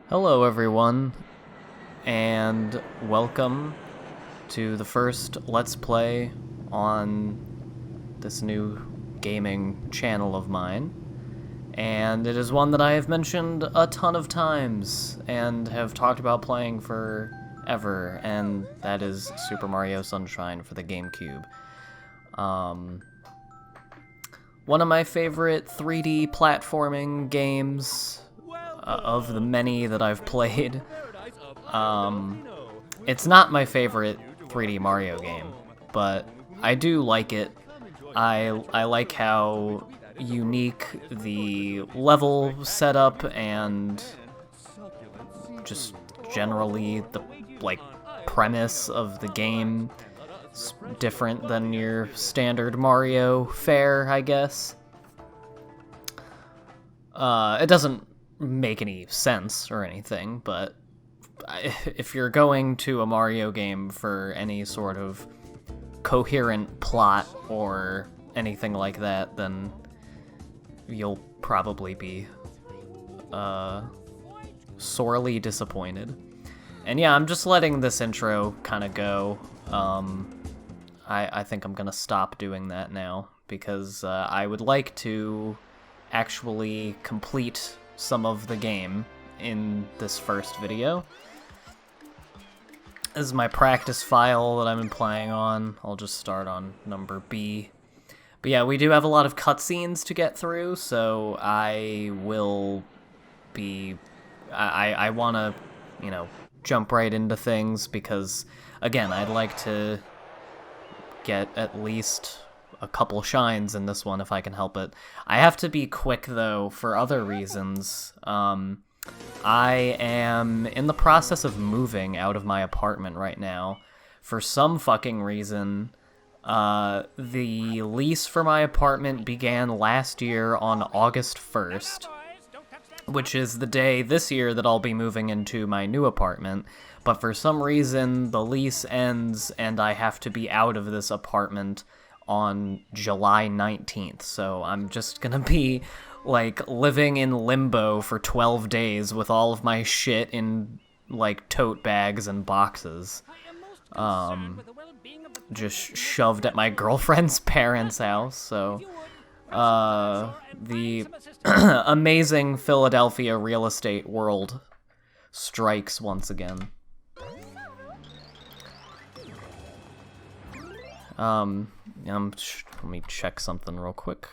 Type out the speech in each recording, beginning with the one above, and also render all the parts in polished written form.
Hello everyone, and welcome to the first Let's Play on this new gaming channel of mine. And it is one that I have mentioned a ton of times and have talked about playing forever, and that is Super Mario Sunshine for the GameCube. One of my favorite 3D platforming games of the many that I've played. It's not my favorite 3D Mario game, but I do like it. I like how unique the level setup and just generally the premise of the game is different than your standard Mario fare, I guess. It doesn't make any sense or anything, but if you're going to a Mario game for any sort of coherent plot or anything like that, then you'll probably be sorely disappointed. And yeah, I'm just letting this intro kind of go. I think I'm gonna stop doing that now because I would like to actually complete some of the game in this first video. This is my practice file that I've been playing on. I'll just start on number B. But yeah, we do have a lot of cutscenes to get through, so I will be... I want to, jump right into things because, again, I'd like to get at least a couple shines in this one if I can help it. I have to be quick, though, for other reasons. I am in the process of moving out of my apartment right now. For some fucking reason, the lease for my apartment began last year on August 1st, which is the day this year that I'll be moving into my new apartment. But for some reason, the lease ends and I have to be out of this apartment on July 19th, so I'm just gonna be, living in limbo for 12 days with all of my shit in, tote bags and boxes. Just shoved at my girlfriend's parents' house, so, the amazing Philadelphia real estate world strikes once again. Let me check something real quick.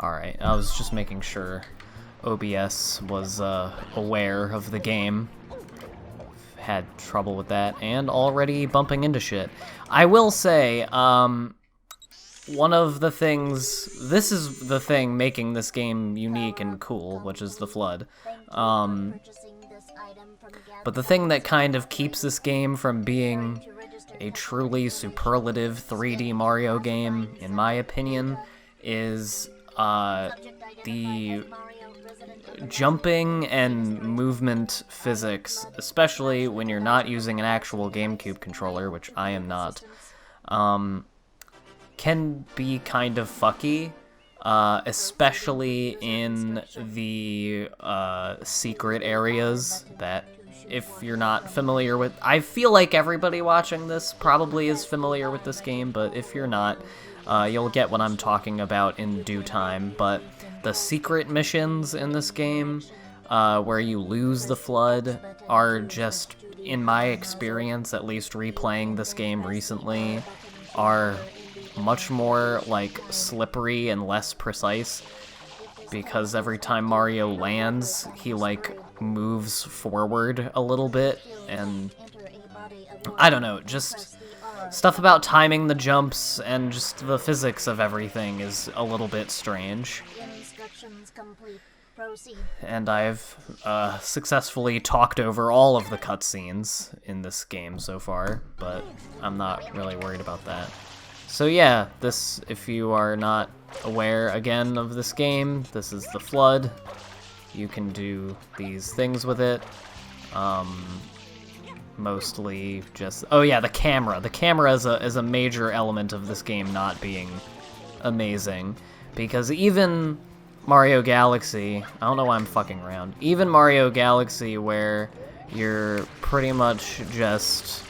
Alright, I was just making sure OBS was aware of the game. Had trouble with that, and already bumping into shit. I will say, one of the things... This is the thing making this game unique and cool, which is the flood. But the thing that kind of keeps this game from being a truly superlative 3D Mario game, in my opinion, is the jumping and movement physics, especially when you're not using an actual GameCube controller, which I am not, can be kind of fucky, especially in the secret areas that, if you're not familiar with... I feel like everybody watching this probably is familiar with this game, but if you're not, you'll get what I'm talking about in due time. But the secret missions in this game, where you lose the flood, are just, in my experience, at least replaying this game recently, are much more, slippery and less precise. Because every time Mario lands, he, moves forward a little bit, and I don't know, just stuff about timing the jumps and just the physics of everything is a little bit strange. And I've successfully talked over all of the cutscenes in this game so far, but I'm not really worried about that. So yeah, this, if you are not aware again of this game, this is the flood. You can do these things with it. Mostly just... Oh yeah, the camera. The camera is a major element of this game not being amazing. Because even Mario Galaxy, I don't know why I'm fucking around. Even Mario Galaxy, where you're pretty much just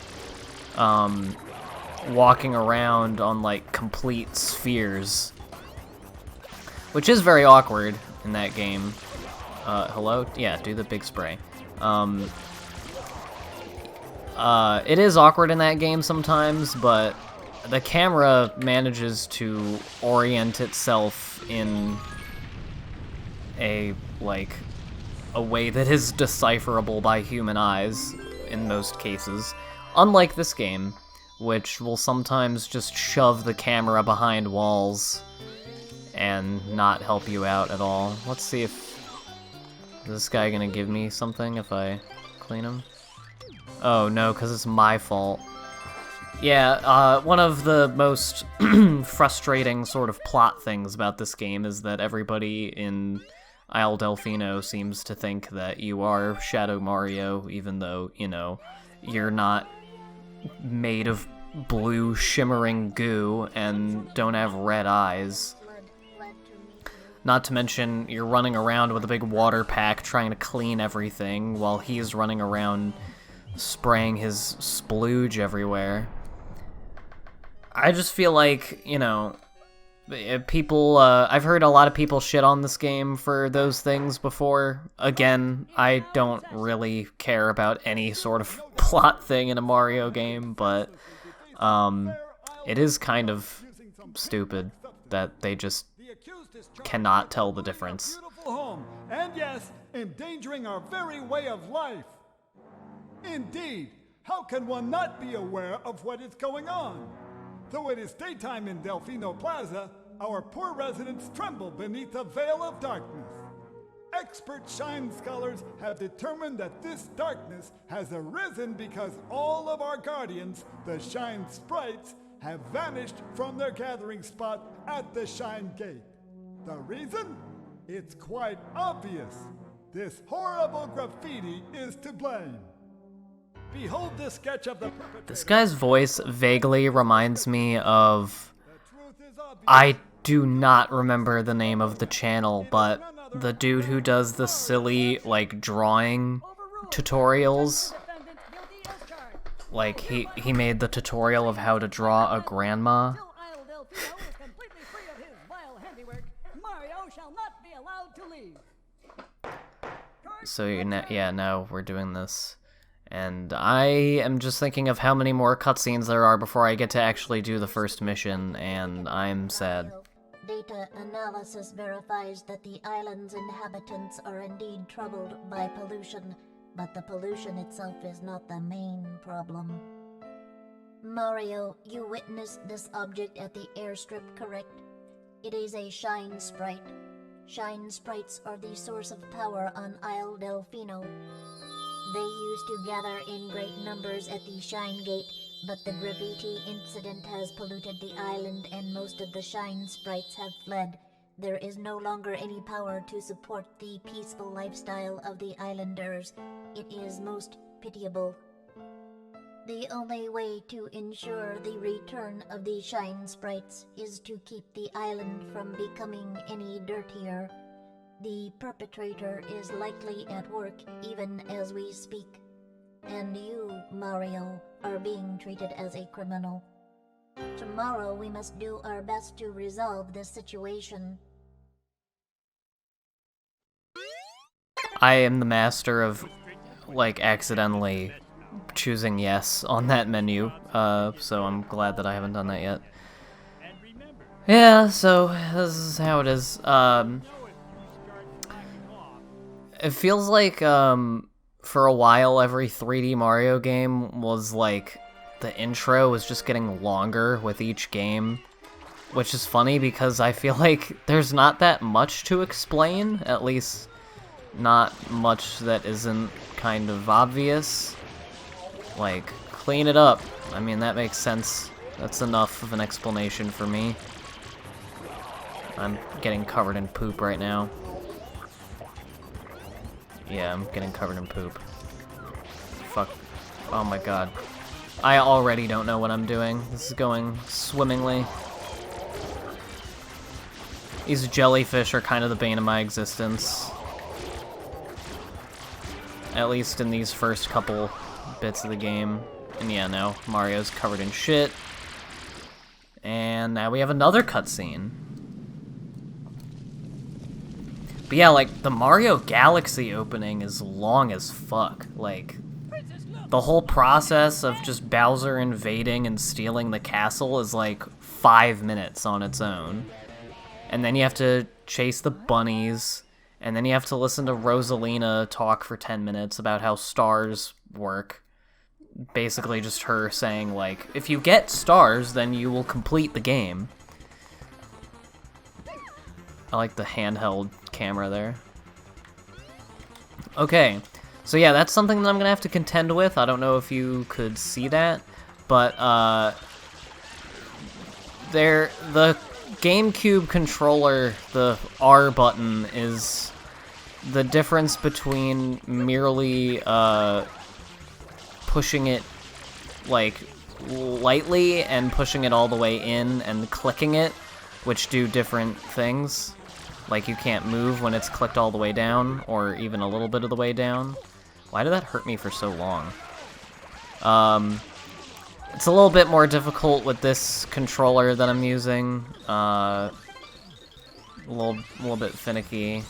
walking around on like complete spheres, which is very awkward in that game. Hello? Yeah, do the big spray. It is awkward in that game sometimes, but the camera manages to orient itself in a way that is decipherable by human eyes in most cases. Unlike this game, which will sometimes just shove the camera behind walls and not help you out at all. Let's see if... Is this guy gonna give me something if I clean him? Oh no, because it's my fault. Yeah, one of the most frustrating sort of plot things about this game is that everybody in Isle Delfino seems to think that you are Shadow Mario, even though, you know, you're not made of blue shimmering goo and don't have red eyes. Not to mention, you're running around with a big water pack trying to clean everything while he's running around spraying his splooge everywhere. I just feel like, you know, people, I've heard a lot of people shit on this game for those things before. Again, I don't really care about any sort of plot thing in a Mario game, but it is kind of stupid that they just cannot tell the difference. And yes, endangering our very way of life. Indeed, how can one not be aware of what is going on? Though it is daytime in Delfino Plaza, our poor residents tremble beneath a veil of darkness. Expert Shine scholars have determined that this darkness has arisen because all of our guardians, the Shine Sprites, have vanished from their gathering spot at the Shine Gate. The reason? It's quite obvious. This horrible graffiti is to blame. Behold this sketch of the perpetrator. This guy's voice vaguely reminds me of... I do not remember the name of the channel, but the dude who does the silly, like, drawing tutorials. Like, he made the tutorial of how to draw a grandma. So, yeah, now we're doing this. And I am just thinking of how many more cutscenes there are before I get to actually do the first mission, and I'm sad. Data analysis verifies that the island's inhabitants are indeed troubled by pollution, but the pollution itself is not the main problem. Mario, you witnessed this object at the airstrip, correct? It is a Shine Sprite. Shine Sprites are the source of power on Isle Delfino. They used to gather in great numbers at the Shine Gate, but the graffiti incident has polluted the island and most of the Shine Sprites have fled. There is no longer any power to support the peaceful lifestyle of the islanders. It is most pitiable. The only way to ensure the return of the Shine Sprites is to keep the island from becoming any dirtier. The perpetrator is likely at work even as we speak. And you, Mario, are being treated as a criminal. Tomorrow we must do our best to resolve this situation. I am the master of, like, accidentally choosing yes on that menu, so I'm glad that I haven't done that yet. Yeah, so this is how it is. It feels like, for a while, every 3D Mario game was like, the intro was just getting longer with each game, which is funny because I feel like there's not that much to explain, at least not much that isn't kind of obvious. Like, clean it up. I mean, that makes sense. That's enough of an explanation for me. I'm getting covered in poop right now. Yeah, I'm getting covered in poop. Fuck. Oh my god. I already don't know what I'm doing. This is going swimmingly. These jellyfish are kind of the bane of my existence. At least in these first couple bits of the game. And yeah, now Mario's covered in shit. And now we have another cutscene. But yeah, like, the Mario Galaxy opening is long as fuck. Like, the whole process of just Bowser invading and stealing the castle is like 5 minutes on its own. And then you have to chase the bunnies, and then you have to listen to Rosalina talk for 10 minutes about how stars work. Basically just her saying, like, if you get stars, then you will complete the game. I like the handheld camera there. Okay, so yeah, that's something that I'm gonna have to contend with. I don't know if you could see that, but the GameCube controller, the R button, is the difference between merely pushing it like lightly and pushing it all the way in and clicking it, which do different things. Like, you can't move when it's clicked all the way down, or even a little bit of the way down. Why did that hurt me for so long? It's a little bit more difficult with this controller that I'm using. A little bit finicky.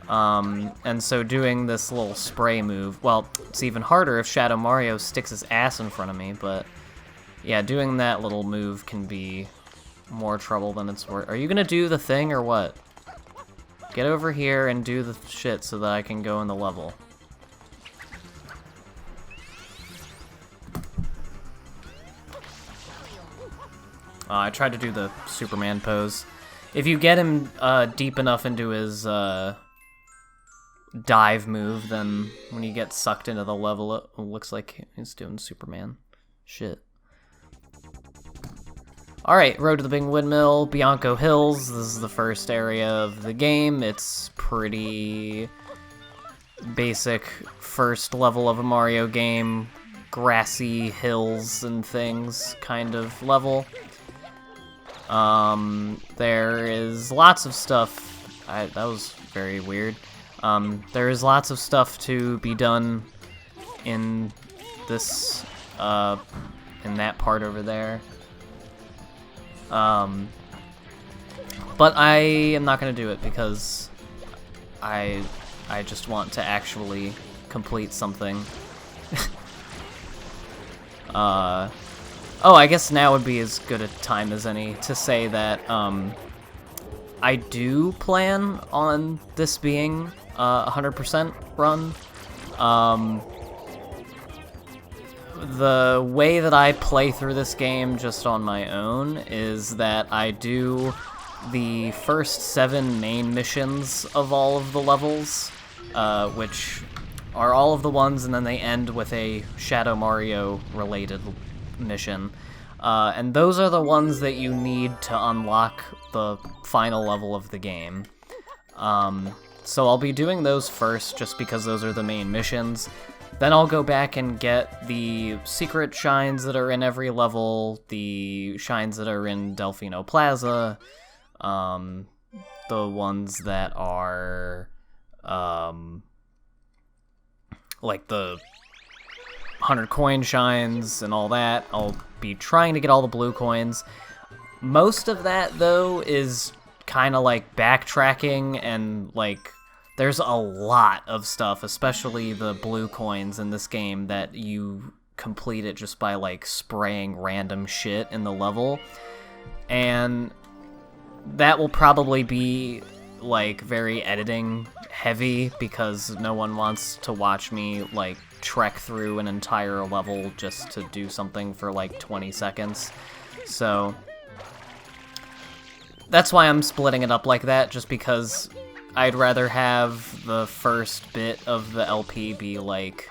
And so doing this little spray move, well, it's even harder if Shadow Mario sticks his ass in front of me, but yeah, doing that little move can be more trouble than it's worth. Are you gonna do the thing or what? Get over here and do the shit so that I can go in the level. I tried to do the Superman pose. If you get him deep enough into his dive move, then when he gets sucked into the level, it looks like he's doing Superman shit. Alright, Road to the Big Windmill, Bianco Hills. This is the first area of the game. It's pretty basic first level of a Mario game. Grassy hills and things kind of level. There is lots of stuff. That was very weird. There is lots of stuff to be done in this, in that part over there. But I am not gonna do it because I just want to actually complete something. Oh, I guess now would be as good a time as any to say that, I do plan on this being a 100% run. The way that I play through this game just on my own is that I do the first 7 main missions of all of the levels, which are all of the ones, and then they end with a Shadow Mario related mission. And those are the ones that you need to unlock the final level of the game. So I'll be doing those first just because those are the main missions. Then I'll go back and get the secret shines that are in every level, the shines that are in Delfino Plaza, the ones that are, like the 100 coin shines and all that. I'll be trying to get all the blue coins. Most of that, though, is kind of like backtracking, and like there's a lot of stuff, especially the blue coins in this game, that you complete it just by like spraying random shit in the level. And that will probably be like very editing heavy because no one wants to watch me like trek through an entire level just to do something for like 20 seconds. So that's why I'm splitting it up like that, just because I'd rather have the first bit of the LP be like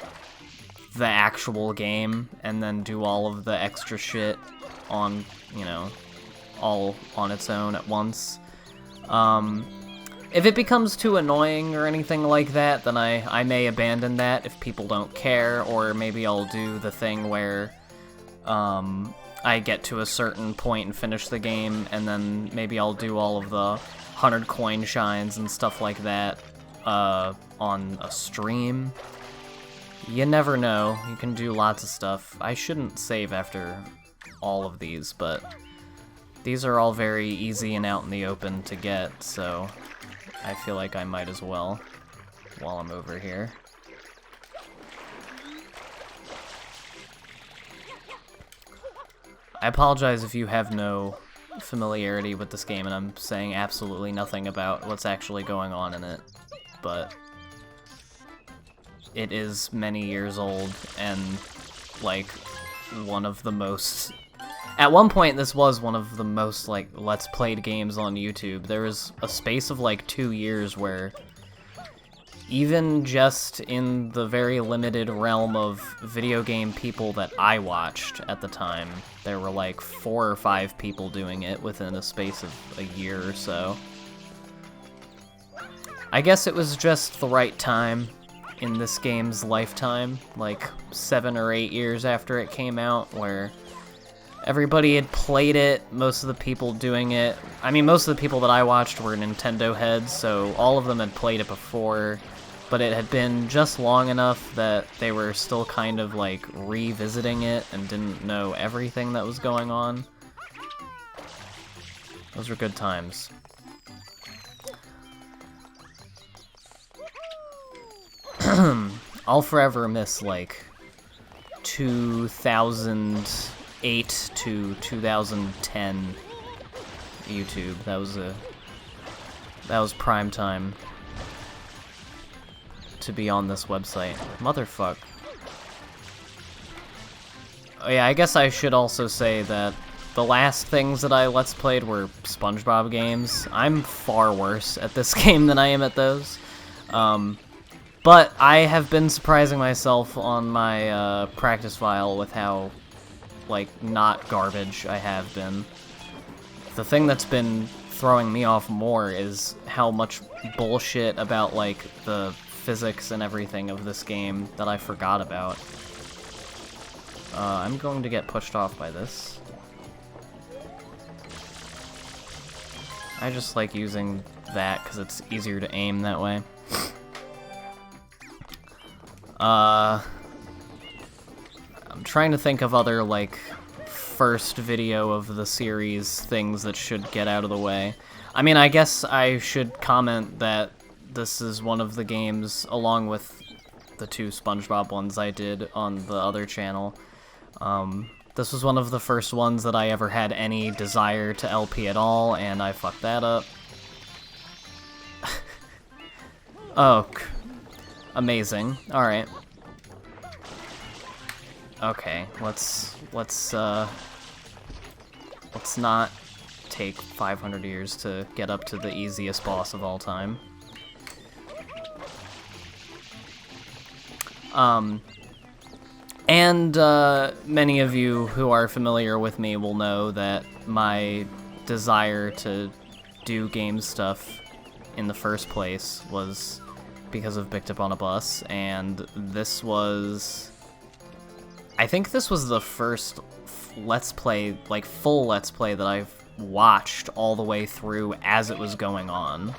the actual game and then do all of the extra shit on, you know, all on its own at once. If it becomes too annoying or anything like that, then I may abandon that if people don't care, or maybe I'll do the thing where I get to a certain point and finish the game, and then maybe I'll do all of the 100 coin shines and stuff like that on a stream. You never know. You can do lots of stuff. I shouldn't save after all of these, but these are all very easy and out in the open to get, so I feel like I might as well while I'm over here. I apologize if you have no familiarity with this game and I'm saying absolutely nothing about what's actually going on in it, but it is many years old and, like, one of the most... At one point, this was one of the most, like, Let's Played games on YouTube. There was a space of, like, 2 years where even just in the very limited realm of video game people that I watched at the time, there were like 4 or 5 people doing it within a space of a year or so. I guess it was just the right time in this game's lifetime, like 7 or 8 years after it came out, where everybody had played it, most of the people doing it. I mean, most of the people that I watched were Nintendo heads, so all of them had played it before, but it had been just long enough that they were still kind of like revisiting it and didn't know everything that was going on. Those were good times. I'll forever miss like 2008 to 2010 YouTube. That was prime time to be on this website. Motherfuck. Oh yeah, I guess I should also say that the last things that I Let's Played were SpongeBob games. I'm far worse at this game than I am at those. But I have been surprising myself on my practice file with how, like, not garbage I have been. The thing that's been throwing me off more is how much bullshit about, like, the physics and everything of this game that I forgot about. I'm going to get pushed off by this. I just like using that because it's easier to aim that way. I'm trying to think of other, like, first video of the series things that should get out of the way. I mean, I guess I should comment that this is one of the games, along with the 2 SpongeBob ones I did on the other channel. This was one of the first ones that I ever had any desire to LP at all, and I fucked that up. Oh, amazing. Alright. Okay, let's not take 500 years to get up to the easiest boss of all time. And many of you who are familiar with me will know that my desire to do game stuff in the first place was because of Picked Up on a Bus, and this was... I think this was the first Let's Play, like full Let's Play that I've watched all the way through as it was going on.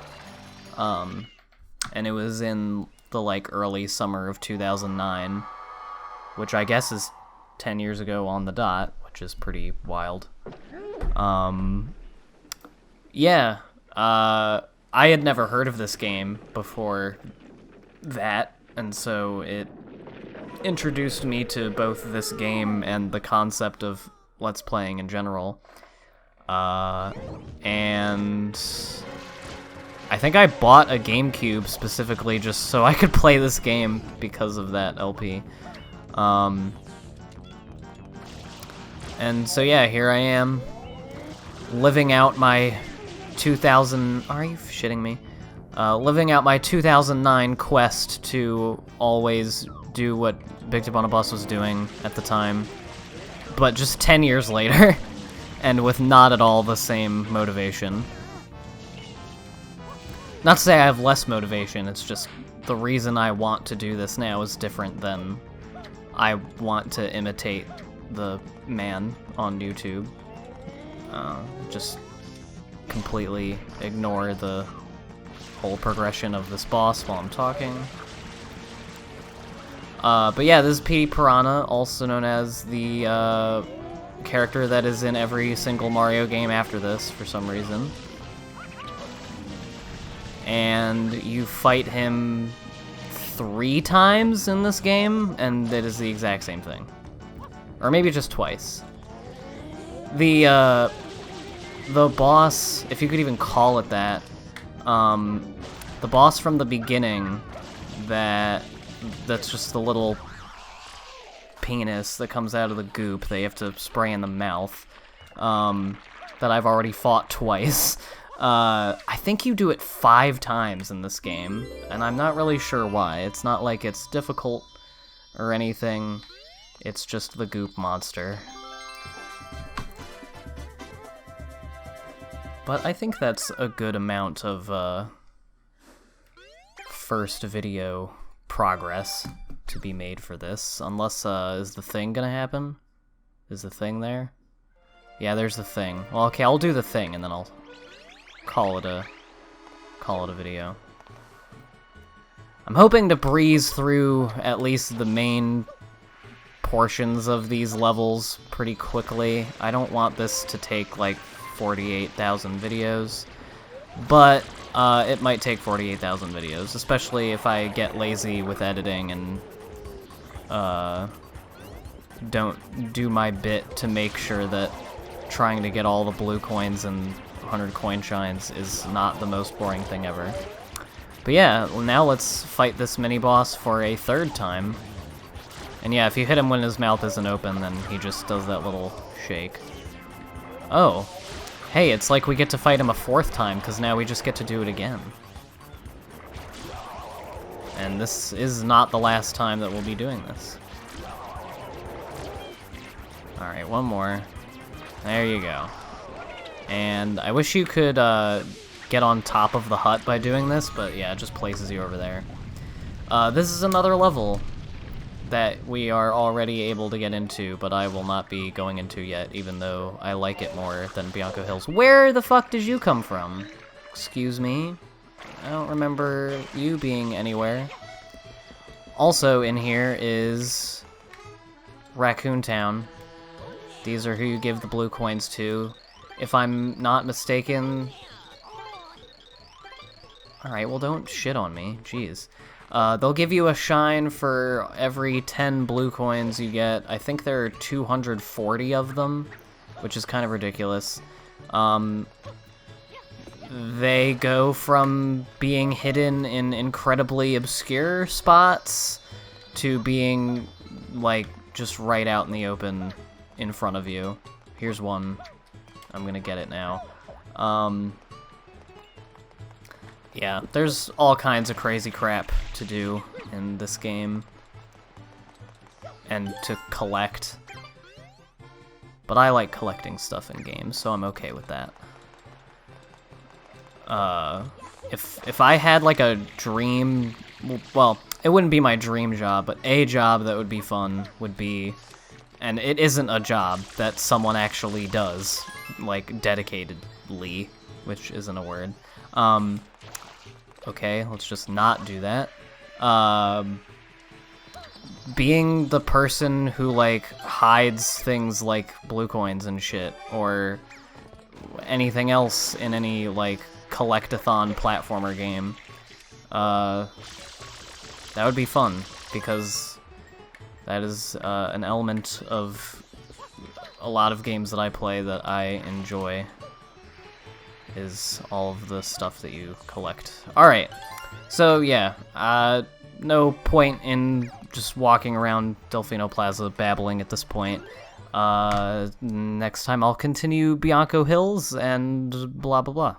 And it was in the, like, early summer of 2009, which I guess is 10 years ago on the dot, which is pretty wild. Yeah, I had never heard of this game before that, and so it introduced me to both this game and the concept of Let's Playing in general. And I think I bought a GameCube specifically just so I could play this game because of that LP. And so yeah, here I am, living out my 2000... Are you shitting me? Living out my 2009 quest to always do what Picked Up on a Bus was doing at the time, but just 10 years later, and with not at all the same motivation. Not to say I have less motivation, it's just the reason I want to do this now is different than I want to imitate the man on YouTube. Just completely ignore the whole progression of this boss while I'm talking. But yeah, this is Petey Piranha, also known as the character that is in every single Mario game after this for some reason. And you fight him 3 times in this game, and it is the exact same thing. Or maybe just twice. The boss, if you could even call it that, the boss from the beginning that's just the little penis that comes out of the goop that you have to spray in the mouth, that I've already fought twice. I think you do it 5 times in this game, and I'm not really sure why. It's not like it's difficult or anything, it's just the goop monster. But I think that's a good amount of first video progress to be made for this, unless is the thing gonna happen? Is the thing there? Yeah, there's the thing. Well, okay, I'll do the thing and then I'll call it a video. I'm hoping to breeze through at least the main portions of these levels pretty quickly. I don't want this to take like 48,000 videos, but it might take 48,000 videos, especially if I get lazy with editing and don't do my bit to make sure that trying to get all the blue coins and 100 coin shines is not the most boring thing ever. But yeah, now let's fight this mini-boss for a 3rd time. And yeah, if you hit him when his mouth isn't open, then he just does that little shake. Oh. Hey, it's like we get to fight him a 4th time, because now we just get to do it again. And this is not the last time that we'll be doing this. Alright, one more. There you go. And I wish you could get on top of the hut by doing this, but yeah, it just places you over there. This is another level that we are already able to get into, but I will not be going into yet, even though I like it more than Bianco Hills. Where the fuck did you come from? Excuse me? I don't remember you being anywhere. Also in here is Raccoon Town. These are who you give the blue coins to. If I'm not mistaken... Alright, well don't shit on me, jeez. They'll give you a shine for every 10 blue coins you get. I think there are 240 of them, which is kind of ridiculous. They go from being hidden in incredibly obscure spots to being, like, just right out in the open in front of you. Here's one. I'm gonna get it now. Yeah, there's all kinds of crazy crap to do in this game. And to collect. But I like collecting stuff in games, so I'm okay with that. If I had like a dream, well, it wouldn't be my dream job, but a job that would be fun would be, and it isn't a job that someone actually does, like dedicatedly, which isn't a word. Okay, let's just not do that. Being the person who, like, hides things like blue coins and shit, or anything else in any, like, collect-a-thon platformer game. That would be fun, because that is an element of a lot of games that I play that I enjoy. Is all of the stuff that you collect. Alright, so yeah, no point in just walking around Delfino Plaza babbling at this point. Next time I'll continue Bianco Hills and blah blah blah.